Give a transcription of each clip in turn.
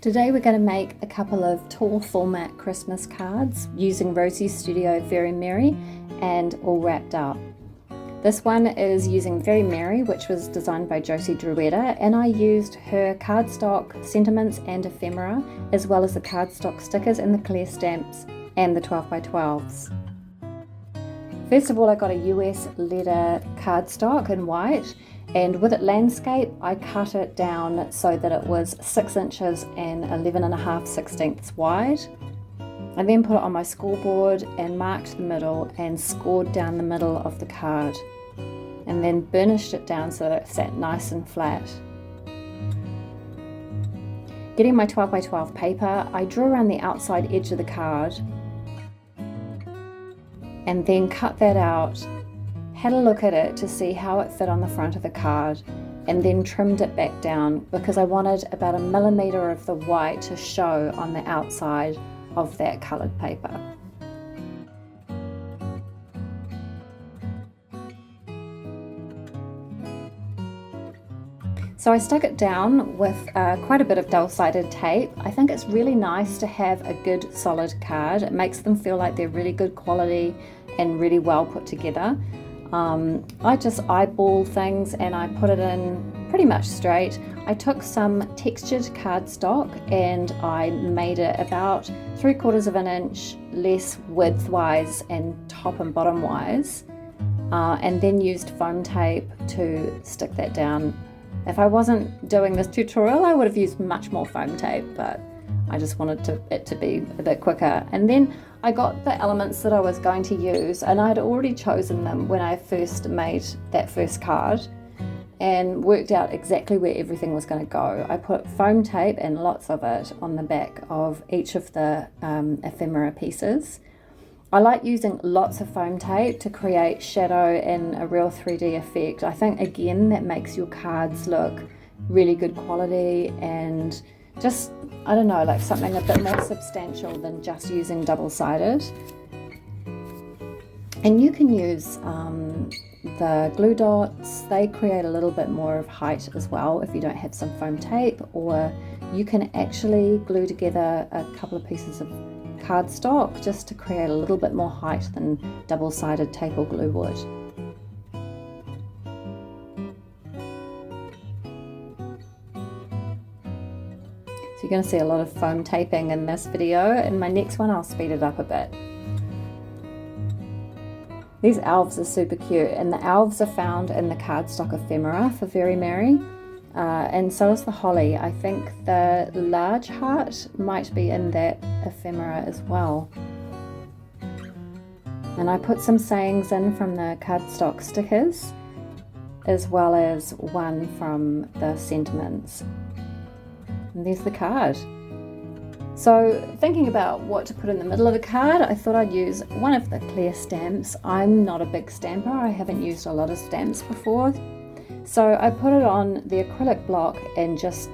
Today we're going to make a couple of tall format Christmas cards using Rosie's Studio Very Merry and All Wrapped Up. This one is using Very Merry, which was designed by Josie Druetta, and I used her cardstock sentiments and ephemera, as well as the cardstock stickers and the clear stamps and the 12x12s. First of all, I got a US leather cardstock in white, and with it landscape, I cut it down so that it was 6 inches and 11.5/16 wide. I then put it on my scoreboard and marked the middle and scored down the middle of the card, and then burnished it down so that it sat nice and flat. Getting my 12x12 paper, I drew around the outside edge of the card and then cut that out, had a look at it to see how it fit on the front of the card, and then trimmed it back down because I wanted about 1 millimeter of the white to show on the outside of that coloured paper. So I stuck it down with quite a bit of double-sided tape. I think it's really nice to have a good solid card. It makes them feel like they're really good quality and really well put together. I just eyeball things and I put it in pretty much straight. I took some textured cardstock and I made it about 3/4 of an inch less width-wise and top and bottom-wise, and then used foam tape to stick that down. If I wasn't doing this tutorial, I would have used much more foam tape, but I just wanted it to be a bit quicker. And then I got the elements that I was going to use, and I had already chosen them when I first made that first card and worked out exactly where everything was going to go. I put foam tape, and lots of it, on the back of each of the ephemera pieces. I like using lots of foam tape to create shadow and a real 3D effect. I think again that makes your cards look really good quality and just, I don't know, like something a bit more substantial than just using double-sided. And you can use the glue dots. They create a little bit more of height as well if you don't have some foam tape, or you can actually glue together a couple of pieces of cardstock just to create a little bit more height than double-sided tape or glue would. So you're going to see a lot of foam taping in this video. In my next one I'll speed it up a bit. These elves are super cute, and the elves are found in the cardstock ephemera for Very Merry, and so is the holly. I think the large heart might be in that ephemera as well. And I put some sayings in from the cardstock stickers, as well as one from the sentiments. And there's the card. So thinking about what to put in the middle of the card, I thought I'd use one of the clear stamps. I'm not a big stamper. I haven't used a lot of stamps before. So I put it on the acrylic block and just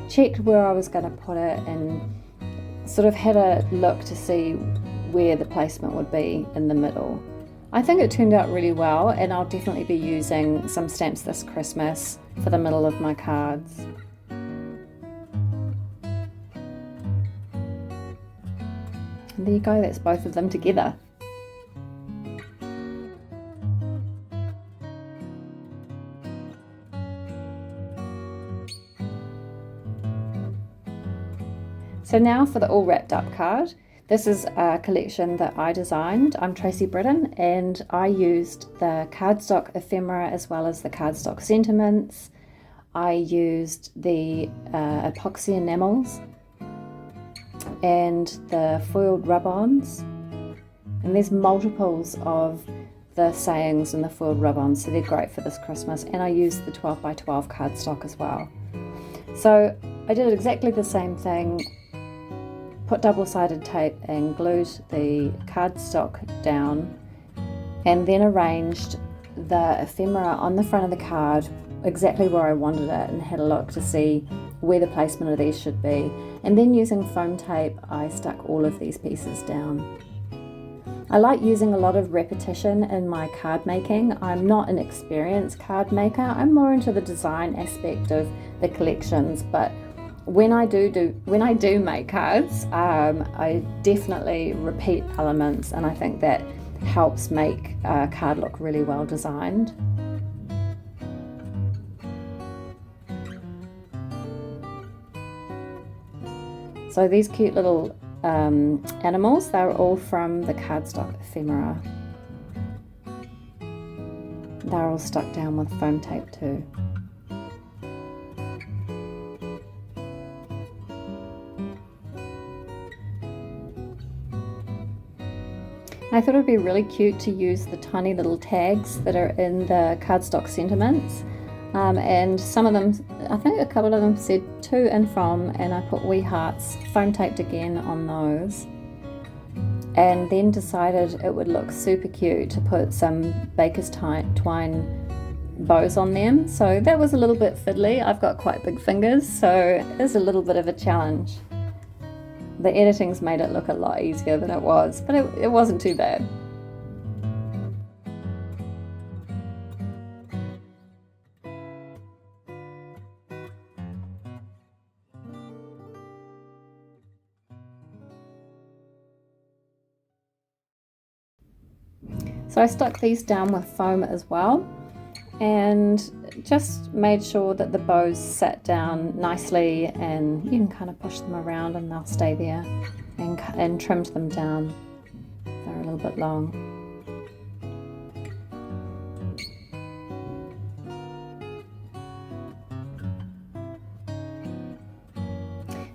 checked where I was going to put it and sort of had a look to see where the placement would be in the middle. I think it turned out really well, and I'll definitely be using some stamps this Christmas for the middle of my cards. And there you go, that's both of them together. So now for the All Wrapped Up card. This is a collection that I designed. I'm Tracy Britton, and I used the cardstock ephemera as well as the cardstock sentiments. I used the epoxy enamels and the foiled rub-ons, and there's multiples of the sayings and the foiled rub-ons, so they're great for this Christmas. And I used the 12x12 cardstock as well. So I did exactly the same thing, put double-sided tape and glued the cardstock down, and then arranged the ephemera on the front of the card exactly where I wanted it, and had a look to see where the placement of these should be. And then using foam tape, I stuck all of these pieces down. I like using a lot of repetition in my card making. I'm not an experienced card maker. I'm more into the design aspect of the collections, but when I do make cards, I definitely repeat elements, and I think that helps make a card look really well designed. So these cute little animals, they're all from the Cardstock Ephemera. They're all stuck down with foam tape too. I thought it would be really cute to use the tiny little tags that are in the cardstock sentiments, and some of them, I think a couple of them said to and from, and I put wee hearts foam taped again on those, and then decided it would look super cute to put some baker's twine bows on them. So that was a little bit fiddly. I've got quite big fingers, so it is a little bit of a challenge. The editing's made it look a lot easier than it was, but it wasn't too bad. So I stuck these down with foam as well, and just made sure that the bows sat down nicely, and you can kind of push them around and they'll stay there, and trimmed them down. They're a little bit long.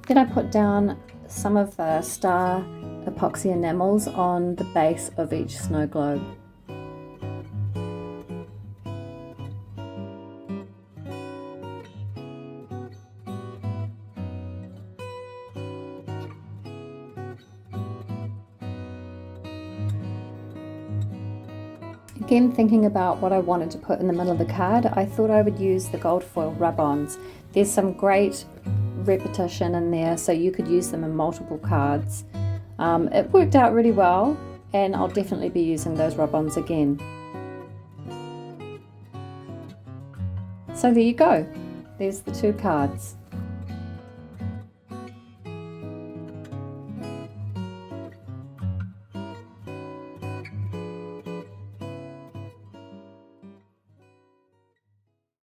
Then I put down some of the star epoxy enamels on the base of each snow globe. Again, thinking about what I wanted to put in the middle of the card, I thought I would use the gold foil rub-ons. There's some great repetition in there, so you could use them in multiple cards. It worked out really well, and I'll definitely be using those rub-ons again. So there you go. There's the two cards.